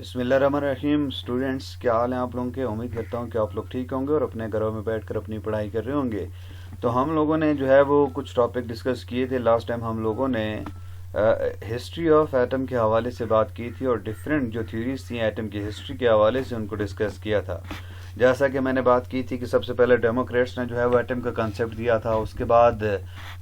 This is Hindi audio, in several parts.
बिस्मिल्लाहिर्रहमानिर्रहीम। स्टूडेंट्स, क्या हाल है आप लोगों के। उम्मीद करता हूँ कि आप लोग ठीक होंगे और अपने घरों में बैठकर अपनी पढ़ाई कर रहे होंगे। तो हम लोगों ने जो है वो कुछ टॉपिक डिस्कस किए थे। लास्ट टाइम हम लोगों ने हिस्ट्री ऑफ एटम के हवाले से बात की थी और डिफरेंट जो थ्योरीज थी एटम की हिस्ट्री के हवाले से उनको डिस्कस किया था। जैसा कि मैंने बात की थी कि सबसे पहले डेमोक्रेट्स ने जो है वो एटम का कंसेप्ट दिया था। उसके बाद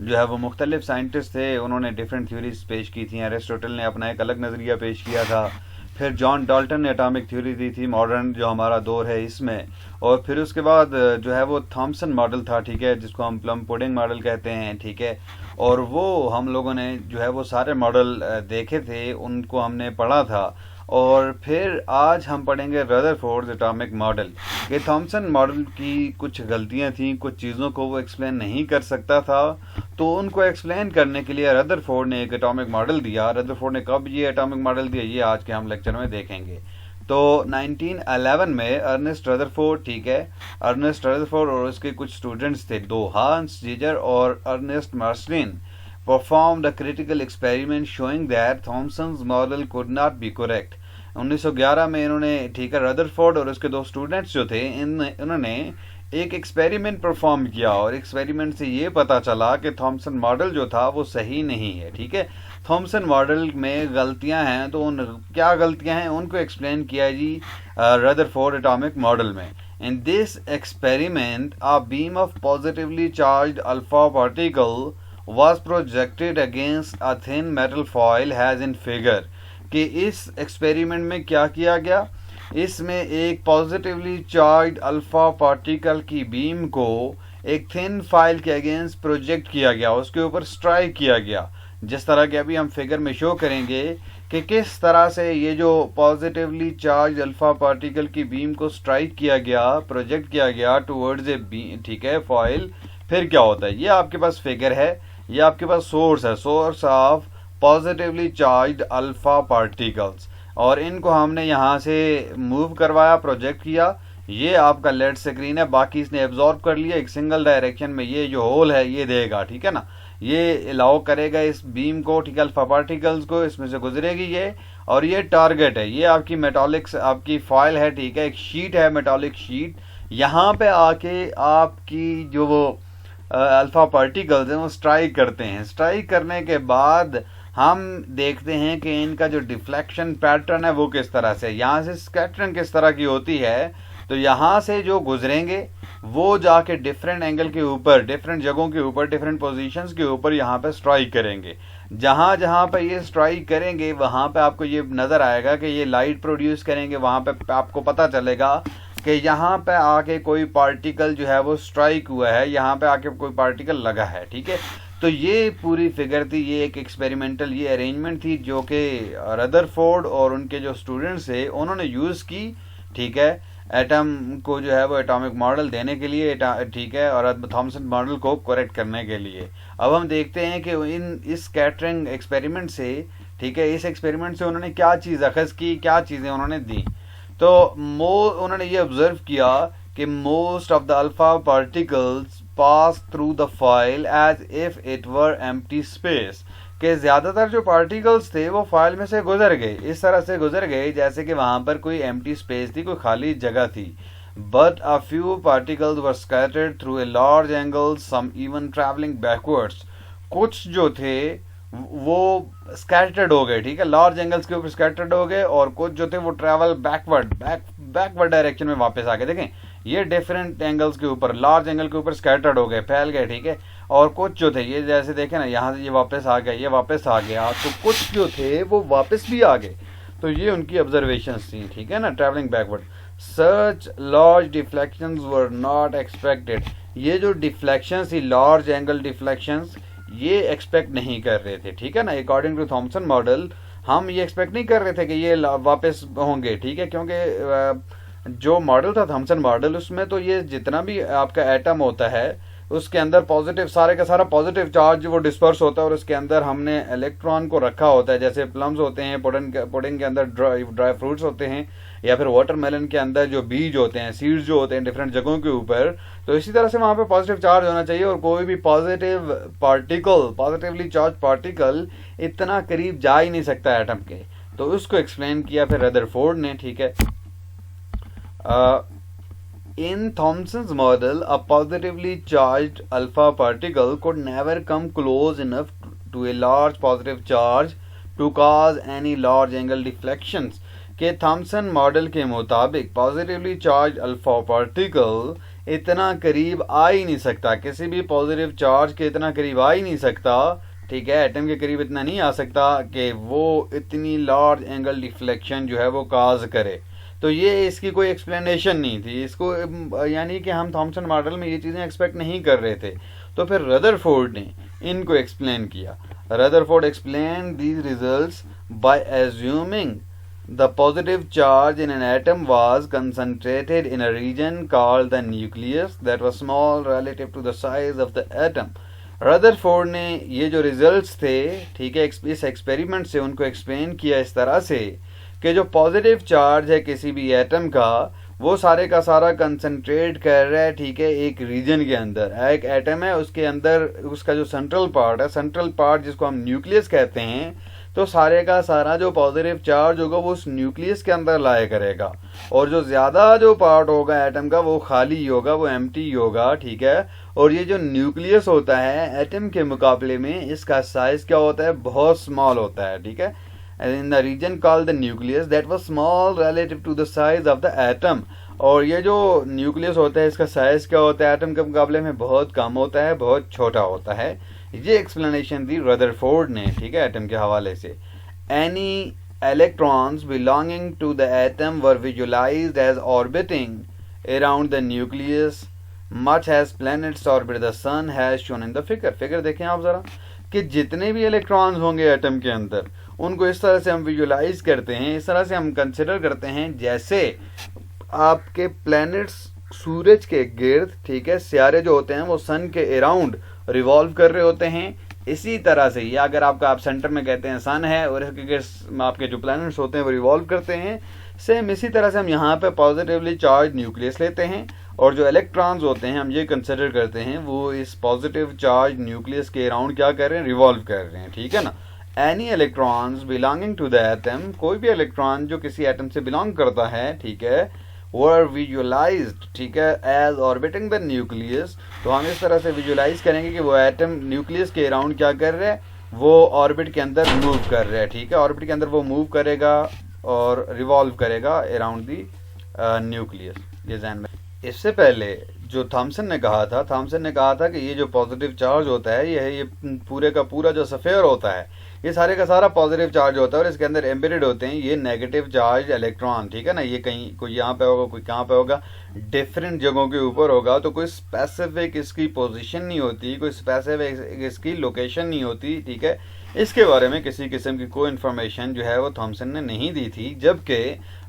जो है वो मुख्तलिफ साइंटिस्ट थे, उन्होंने डिफरेंट थ्योरीज पेश की थी। एरिस्टोटल ने अपना एक अलग नज़रिया पेश किया था। फिर जॉन डाल्टन ने एटॉमिक थ्योरी दी थी, मॉडर्न जो हमारा दौर है इसमें। और फिर उसके बाद जो है वो थॉमसन मॉडल था, ठीक है, जिसको हम प्लम पुडिंग मॉडल कहते हैं, ठीक है। और वो हम लोगों ने जो है वो सारे मॉडल देखे थे, उनको हमने पढ़ा था। और फिर आज हम पढ़ेंगे रदरफोर्ड एटॉमिक मॉडल। ये थॉमसन मॉडल की कुछ गलतियां थी, कुछ चीज़ों को वो एक्सप्लेन नहीं कर सकता था, तो उनको एक्सप्लेन करने के लिए रदरफोर्ड ने एक एटॉमिक मॉडल दिया। रदरफोर्ड ने कब ये एटॉमिक मॉडल दिया, ये आज के हम लेक्चर में देखेंगे। तो 1911 में अर्नेस्ट रदरफोर्ड, ठीक है, अर्नेस्ट रदरफोर्ड और उसके कुछ स्टूडेंट्स थे, दो, हांस जीजर और Ernest मार्सलिन, performed a critical experiment showing that Thomson's model could not be correct। 1911 में इन्होंने, ठीक है, रदरफोर्ड और उसके दो स्टूडेंट्स जो थे इन्होंने एक एक्सपेरिमेंट परफॉर्म किया और एक्सपेरिमेंट से ये पता चला कि थॉमसन मॉडल जो था वो सही नहीं है, ठीक है। थॉमसन मॉडल में गलतियां हैं, तो उन क्या गलतियां हैं उनको एक्सप्लेन किया जी रदरफोर्ड एटॉमिक मॉडल में। In this experiment a beam of positively charged alpha particle was projected against a thin metal foil has in figure। कि इस एक्सपेरिमेंट में क्या किया गया, इसमें एक पॉजिटिवली चार्ज अल्फा पार्टिकल की बीम को एक थिन फाइल के अगेंस्ट प्रोजेक्ट किया गया, उसके ऊपर स्ट्राइक किया गया। जिस तरह के अभी हम फिगर में शो करेंगे कि किस तरह से ये जो पॉजिटिवली चार्ज अल्फा पार्टिकल की बीम को स्ट्राइक किया गया, प्रोजेक्ट किया गया टुवर्ड्स ए बीम, ठीक है, फॉइल। फिर क्या होता है, ये आपके पास फिगर है, ये आपके पास सोर्स है, source of positively charged alpha particles, और इनको हमने यहाँ से मूव करवाया, प्रोजेक्ट किया। ये आपका लेड स्क्रीन है, बाकी इसने एब्जॉर्ब कर लिया एक सिंगल डायरेक्शन में। ये जो होल है ये देगा, ठीक है ना, ये अलाउ करेगा इस बीम को, ठीक है, अल्फा पार्टिकल्स को, इसमें से गुजरेगी ये। और ये टारगेट है, ये आपकी मेटालिक्स आपकी फॉइल है, ठीक है, एक शीट है, मेटालिक शीट। यहाँ पे आके आपकी जो वो अल्फा पार्टिकल्स हैं वो स्ट्राइक करते हैं। स्ट्राइक करने के बाद हम देखते हैं कि इनका जो डिफ्लेक्शन पैटर्न है वो किस तरह से, यहाँ से स्कैटरिंग किस तरह की होती है। तो यहाँ से जो गुजरेंगे वो जाके डिफरेंट एंगल के ऊपर, डिफरेंट जगहों के ऊपर, डिफरेंट पोजीशंस के ऊपर यहाँ पे स्ट्राइक करेंगे। जहाँ जहाँ पे ये स्ट्राइक करेंगे वहाँ पे आपको ये नज़र आएगा कि ये लाइट प्रोड्यूस करेंगे। वहाँ पे आपको पता चलेगा कि यहाँ पे आके कोई पार्टिकल जो है वो स्ट्राइक हुआ है, यहाँ पे आके कोई पार्टिकल लगा है, ठीक है। तो ये पूरी फिगर थी, ये एक एक्सपेरिमेंटल ये अरेंजमेंट थी जो कि रदरफोर्ड और उनके जो स्टूडेंट्स थे उन्होंने यूज़ की, ठीक है, एटम को जो है वो एटॉमिक मॉडल देने के लिए, ठीक है, और थॉमसन मॉडल को करेक्ट करने के लिए। अब हम देखते हैं कि इस स्कैटरिंग एक्सपेरिमेंट से, ठीक है, इस एक्सपेरिमेंट से उन्होंने क्या चीज़ अखज़ की, क्या चीज़ें उन्होंने दी। तो उन्होंने ये ऑब्जर्व किया कि most of the alpha particles pass through the foil as if it were empty space. कि ज़्यादातर जो पार्टिकल्स थे वो फाइल में से गुजर गए, इस तरह से गुजर गए जैसे कि वहाँ पर कोई एम्प्टी स्पेस थी, कोई खाली जगह थी। But a few particles were scattered through a large angle, some even travelling backwards. कुछ जो थे वो स्कैटर्ड हो गए, ठीक है, लार्ज एंगल्स के ऊपर स्कैटर्ड हो गए, और कुछ जो थे वो ट्रैवल बैकवर्ड डायरेक्शन में वापस आ गए। देखें, ये डिफरेंट एंगल्स के ऊपर, लार्ज एंगल के ऊपर स्कैटर्ड हो गए, फैल गए, ठीक है। और कुछ जो थे ये जैसे देखें ना, यहाँ से ये वापस आ गया, ये वापस आ गया, तो कुछ जो थे वो वापस भी आ गए। तो ये उनकी ऑब्जर्वेशंस थी, ठीक है ना, travelling backward. Such large deflections were not expected. ये जो डिफ्लेक्शंस थी, लार्ज एंगल डिफ्लेक्शंस, ये एक्सपेक्ट नहीं कर रहे थे, ठीक है ना। अकॉर्डिंग टू थॉमसन मॉडल हम ये एक्सपेक्ट नहीं कर रहे थे कि ये वापस होंगे, ठीक है, क्योंकि जो मॉडल था थॉमसन मॉडल उसमें तो ये जितना भी आपका एटम होता है उसके अंदर पॉजिटिव, सारे का सारा पॉजिटिव चार्ज वो डिस्पर्स होता है, और उसके अंदर हमने इलेक्ट्रॉन को रखा होता है। जैसे प्लम्स होते हैं, पुडिंग के अंदर ड्राई फ्रूट्स होते हैं, या फिर वाटरमेलन के अंदर जो बीज होते हैं, सीड्स जो होते हैं डिफरेंट जगहों के ऊपर। तो इसी तरह से वहाँ पे पॉजिटिव चार्ज होना चाहिए, और कोई भी positive particle, positively charge particle इतना करीब जा ही नहीं सकता एटम के। तो उसको एक्सप्लेन किया फिर रदरफोर्ड ने, ठीक है। In Thomson's model, a positively charged alpha particle could never come close enough to a large positive charge to cause any large angle deflections. के थॉमसन मॉडल के मुताबिक पॉजिटिवली चार्ज अल्फा पार्टिकल इतना करीब आ ही नहीं सकता, किसी भी पॉजिटिव चार्ज के इतना करीब आ ही नहीं सकता, ठीक है, एटम के करीब इतना नहीं आ सकता कि वो इतनी लार्ज एंगल डिफ्लेक्शन जो है वो काज करे। तो ये इसकी कोई एक्सप्लेनेशन नहीं थी, इसको यानी कि हम थॉमसन मॉडल में ये चीज़ें एक्सपेक्ट नहीं कर रहे थे। तो फिर रदरफोर्ड ने इनको एक्सप्लेन किया। Rutherford explain these results bye assuming the positive charge in an atom was concentrated in a region called the nucleus that was small relative to the size of the atom. Rutherford ने ये जो रिजल्ट्स थे, ठीक है, इस एक्सपेरिमेंट से उनको एक्सप्लेन किया इस तरह से कि जो पॉजिटिव चार्ज है किसी भी एटम का वो सारे का सारा कंसंट्रेट कर रहा है, ठीक है, एक रीजन के अंदर। एक एटम है, उसके अंदर उसका जो सेंट्रल पार्ट है, सेंट्रल पार्ट जिसको हम न्यूक्लियस कहते हैं, तो सारे का सारा जो पॉजिटिव चार्ज होगा वो उस न्यूक्लियस के अंदर लाया करेगा, और जो ज़्यादा जो पार्ट होगा एटम का वो खाली होगा, वो एम्प्टी होगा, ठीक है। और ये जो न्यूक्लियस होता है एटम के मुकाबले में इसका साइज क्या होता है, बहुत स्मॉल होता है, ठीक है। In the region called the nucleus that was small relative to the size of the atom. और ये जो न्यूक्लियस होता है इसका साइज क्या होता है, एटम के मुकाबले में बहुत कम होता है, बहुत छोटा होता है। ये एक्सप्लेनेशन दी रदरफोर्ड ने, ठीक है, एटम के हवाले से। Any electrons belonging to the atom were visualized as orbiting around the nucleus much as planets orbit the sun as shown in the figure. Figure देखें आप जरा कि जितने भी इलेक्ट्रॉन्स होंगे एटम के अंदर उनको इस तरह से हम विजुअलाइज करते हैं, इस तरह से हम कंसिडर करते हैं जैसे आपके प्लैनेट्स सूरज के गिर्द, ठीक है, सियारे जो होते हैं वो सन के अराउंड रिवॉल्व कर रहे होते हैं। इसी तरह से ये अगर आप सेंटर में कहते हैं सन है और आपके जो प्लैनेट्स होते हैं वो रिवॉल्व करते हैं, सेम इसी तरह से हम यहाँ पे पॉजिटिवली चार्ज न्यूक्लियस लेते हैं और जो इलेक्ट्रॉन्स होते हैं हम ये कंसिडर करते हैं वो इस पॉजिटिव चार्ज न्यूक्लियस के अराउंड क्या कर रहे हैं, रिवॉल्व कर रहे हैं, ठीक है ना। Any electrons belonging to the atom, कोई भी इलेक्ट्रॉन जो किसी एटम से बिलोंग करता है, ठीक है, वर विजुअलाइज्ड, ठीक है, एज ऑर्बिटिंग द न्यूक्लियस। तो हम इस तरह से विजुअलाइज करेंगे कि वो एटम न्यूक्लियस के अराउंड क्या कर रहा है, वो ऑर्बिट के अंदर मूव कर रहा है, ठीक है, ऑर्बिट के अंदर वो मूव करेगा और रिवॉल्व करेगा अराउंड दी न्यूक्लियस। ये ध्यान में। इससे पहले जो थॉमसन ने कहा था कि ये जो पॉजिटिव चार्ज होता है ये पूरे का पूरा जो सफेयर होता है ये सारे का सारा पॉजिटिव चार्ज होता है और इसके अंदर एम्बेडेड होते हैं ये नेगेटिव चार्ज इलेक्ट्रॉन, ठीक है ना। ये कहीं कोई यहाँ पे होगा, कोई कहाँ पे होगा, डिफरेंट जगहों के ऊपर होगा। तो कोई स्पेसिफिक इसकी पोजीशन नहीं होती, कोई स्पेसिफिक इसकी लोकेशन नहीं होती, ठीक है। इसके बारे में किसी किस्म की कोई इन्फॉर्मेशन जो है वो थॉमसन ने नहीं दी थी, जबकि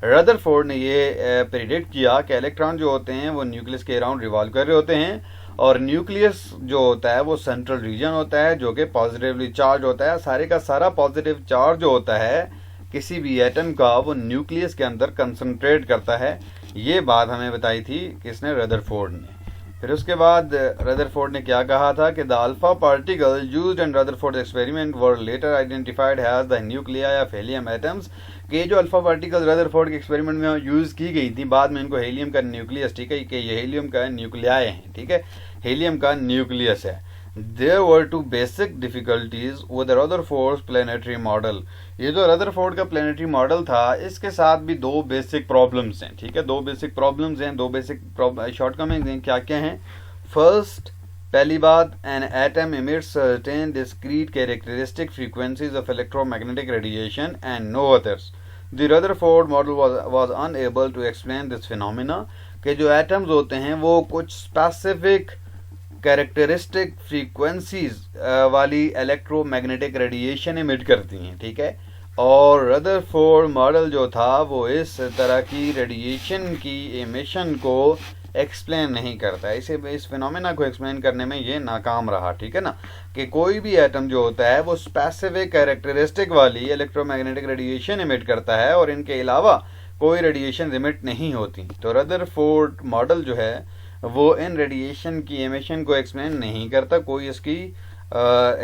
रदरफोर्ड ने ये प्रेडिक्ट किया कि इलेक्ट्रॉन जो होते हैं वो न्यूक्लियस के अराउंड रिवॉल्व कर रहे होते हैं और न्यूक्लियस जो होता है वो सेंट्रल रीजन होता है जो कि पॉजिटिवली चार्ज होता है। सारे का सारा पॉजिटिव चार्ज जो होता है किसी भी एटम का वो न्यूक्लियस के अंदर कंसंट्रेट करता है। ये बात हमें बताई थी किसने, रदरफोर्ड ने। फिर उसके बाद रदरफोर्ड ने क्या कहा था कि the alpha particle used in Rutherford experiment were later identified has the nuclei of helium atoms. कि जो अल्फा पार्टिकल रदरफोर्ड के एक्सपेरिमेंट में यूज की गई थी बाद में इनको हीलियम का न्यूक्लियस, ठीक है, कि ये हीलियम का न्यूक्लियाई है, ठीक है, हीलियम का न्यूक्लियस है। There were two basic difficulties with the Rutherford's planetary model। ये जो रदरफोर्ड का प्लेनेटरी मॉडल था इसके साथ भी दो बेसिक प्रॉब्लम्स हैं, ठीक है, दो बेसिक प्रॉब्लम्स हैं, दो बेसिक शॉर्टकमिंग्स हैं। क्या क्या हैं? फर्स्ट, पहली बात, an atom emits certain discrete characteristic frequencies of electromagnetic radiation and no others। The Rutherford model was unable to explain this phenomena कि जो एटम्स होते हैं वो कुछ स्पेसिफिक कैरेक्टरिस्टिक फ्रीक्वेंसीज वाली इलेक्ट्रोमैग्नेटिक रेडिएशन इमिट करती हैं, ठीक है। और रदरफोर्ड मॉडल जो था वो इस तरह की रेडिएशन की एमिशन को एक्सप्लेन नहीं करता है, इस फिनोमेना को एक्सप्लेन करने में ये नाकाम रहा, ठीक है ना। कि कोई भी एटम जो होता है वो स्पेसिफिक कैरेक्टरिस्टिक वाली इलेक्ट्रोमैग्नेटिक रेडिएशन इमिट करता है और इनके अलावा कोई रेडिएशन इमिट नहीं होती। तो रदरफोर्ड मॉडल जो है वो इन रेडिएशन की एमिशन को एक्सप्लेन नहीं करता, कोई इसकी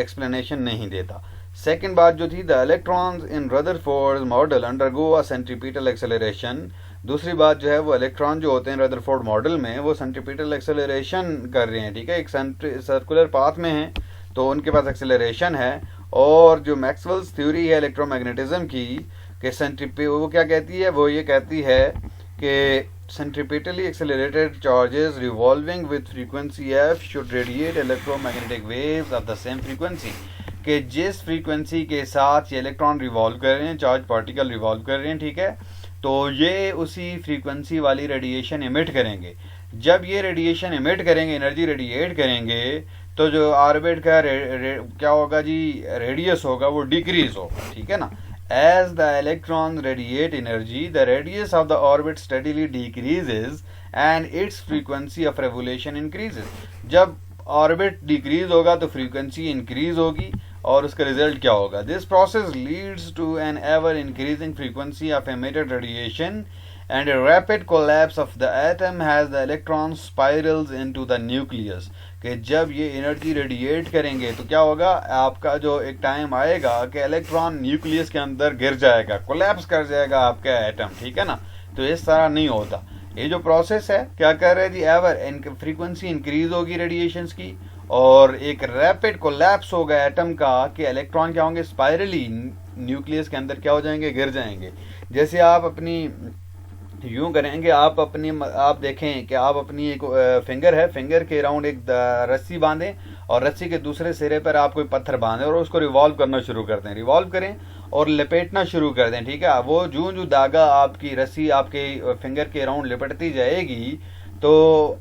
एक्सप्लेनेशन नहीं देता। सेकेंड बात जो थी, the electrons in Rutherford model undergo a centripetal acceleration. दूसरी बात जो है वो इलेक्ट्रॉन जो होते हैं रदरफोर्ड मॉडल में वो सेंट्रीपिटल एक्सेलरेशन कर रहे हैं, ठीक है, एक सर्कुलर पाथ में है तो उनके पास एक्सेलरेशन है। और जो मैक्सवेल्स थ्योरी है इलेक्ट्रोमैग्नेटिज्म की कि वो क्या कहती है, वो ये कहती है कि centripetally accelerated charges revolving with frequency f should radiate electromagnetic waves of the same frequency। कि जिस फ्रीक्वेंसी के साथ ये इलेक्ट्रॉन रिवॉल्व कर रहे हैं, चार्ज पार्टिकल रिवॉल्व कर रहे हैं, ठीक है, तो ये उसी फ्रीक्वेंसी वाली रेडिएशन इमिट करेंगे। जब ये रेडिएशन इमिट करेंगे, एनर्जी रेडिएट करेंगे, तो जो ऑर्बिट का क्या होगा जी, रेडियस होगा वो डिक्रीज होगा, ठीक है ना। As the electrons radiate energy, the radius of the orbit steadily decreases and its frequency of revolution increases। जब ऑर्बिट डिक्रीज होगा तो फ्रीक्वेंसी इंक्रीज होगी और उसका रिजल्ट क्या होगा, this process leads to an ever increasing frequency of emitted radiation and a rapid collapse of the atom as the electron spirals into the nucleus। कि जब ये एनर्जी रेडिएट करेंगे तो क्या होगा, आपका जो एक टाइम आएगा कि इलेक्ट्रॉन न्यूक्लियस के अंदर गिर जाएगा, कोलैप्स कर जाएगा आपका एटम, ठीक है ना। तो इस तरह नहीं होता। ये जो प्रोसेस है क्या कर रहे हैं जी, एवर फ्रीक्वेंसी इंक्रीज होगी रेडिएशंस की और एक रैपिड कोलैप्स होगा एटम का कि इलेक्ट्रॉन क्या होंगे, स्पाइरली न्यूक्लियस के अंदर क्या हो जाएंगे, गिर जाएंगे। जैसे आप अपनी यूं करेंगे, आप देखें कि आप अपनी एक फिंगर है, फिंगर के अराउंड एक रस्सी बांधें और रस्सी के दूसरे सिरे पर आप कोई पत्थर बांधें और उसको रिवॉल्व करना शुरू कर दें, रिवॉल्व करें और लपेटना शुरू कर दें, ठीक है। वो जूं जूं धागा आपकी रस्सी आपके फिंगर के अराउंड लिपटती जाएगी तो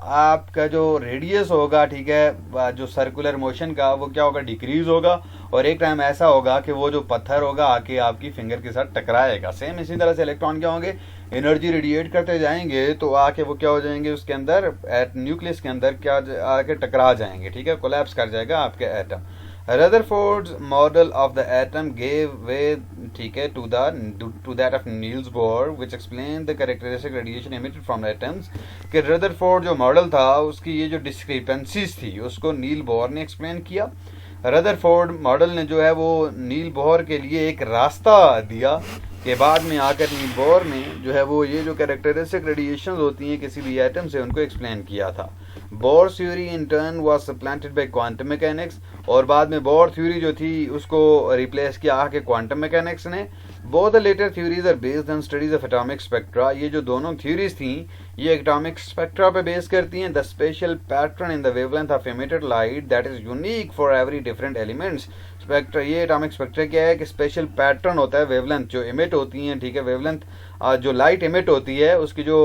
आपका जो रेडियस होगा, ठीक है, जो सर्कुलर मोशन का, वो क्या होगा, डिक्रीज होगा और एक टाइम ऐसा होगा कि वो जो पत्थर होगा आके आपकी फिंगर के साथ टकराएगा। सेम इसी तरह से इलेक्ट्रॉन क्या होंगे, एनर्जी रेडिएट करते जाएंगे तो आके वो क्या हो जाएंगे, उसके अंदर न्यूक्लियस के अंदर क्या आके टकरा जाएंगे, ठीक है, कोलैप्स कर जाएगा आपके atom. Rutherford's model of the atom gave way, ठीक है, to that of Niels Bohr, which explained the characteristic radiation emitted from atoms। कि रदरफोर्ड जो मॉडल था उसकी ये जो डिस्क्रिपेंसीज थी उसको नील बोर ने एक्सप्लेन किया। रदरफोर्ड मॉडल ने जो है वो नील बोर के लिए एक रास्ता दिया कि बाद में आकर नील बोर ने जो है वो ये जो कैरेक्टरिस्टिक रेडिएशंस होती हैं किसी भी एटम से उनको एक्सप्लेन किया था। Bohr theory in turn was supplanted by quantum mechanics, और बाद में बोर थ्योरी जो थी उसको रिप्लेस किया आके क्वांटम मैकेनिक्स ने। Both the latter theories are based on studies of atomic spectra. ये जो दोनों थ्योरीज थी ये एटॉमिक स्पेक्ट्रा पे बेस करती हैं। The special pattern in the wavelength of emitted light that is unique for every different elements. Spectra, ये एटॉमिक स्पेक्ट्रा क्या है कि स्पेशल पैटर्न होता है वेवलेंथ जो इमिट होती हैं, ठीक है, वेवलेंथ जो लाइट इमिट होती है उसकी जो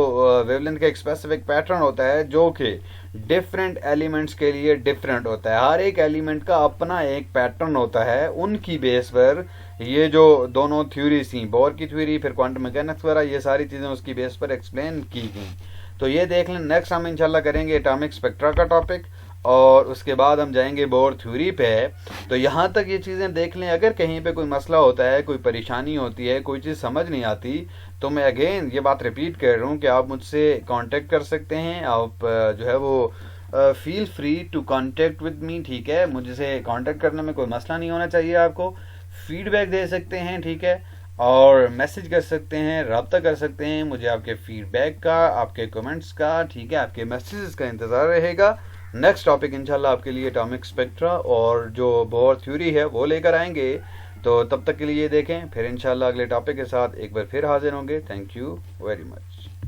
वेवलेंथ का एक स्पेसिफिक पैटर्न होता है जो कि डिफरेंट एलिमेंट्स के लिए डिफरेंट होता है। हर एक एलिमेंट का अपना एक पैटर्न होता है। उनकी बेस पर ये जो दोनों थ्योरीज थी, बोर की थ्योरी फिर क्वांटम मैकेनिक्स वगैरह, ये सारी चीज़ें उसकी बेस पर एक्सप्लेन की गई। तो ये देख लें। नेक्स्ट हम इंशाल्लाह करेंगे एटॉमिक स्पेक्ट्रा का टॉपिक और उसके बाद हम जाएंगे बोर थ्योरी पे। तो यहाँ तक ये चीज़ें देख लें। अगर कहीं पे कोई मसला होता है, कोई परेशानी होती है, कोई चीज़ समझ नहीं आती, तो मैं अगेन ये बात रिपीट कर रहा हूँ कि आप मुझसे कांटेक्ट कर सकते हैं। आप जो है वो feel free to contact with me, ठीक है। मुझसे कांटेक्ट करने में कोई मसला नहीं होना चाहिए। आपको फीडबैक दे सकते हैं, ठीक है, और मैसेज कर सकते हैं, रब्ता कर सकते हैं। मुझे आपके फीडबैक का, आपके कमेंट्स का, ठीक है, आपके मैसेजेस का इंतज़ार रहेगा। नेक्स्ट टॉपिक इंशाल्लाह आपके लिए एटॉमिक स्पेक्ट्रा और जो बोर थ्योरी है वो लेकर आएंगे। तो तब तक के लिए देखें, फिर इंशाल्लाह अगले टॉपिक के साथ एक बार फिर हाजिर होंगे। Thank you very much.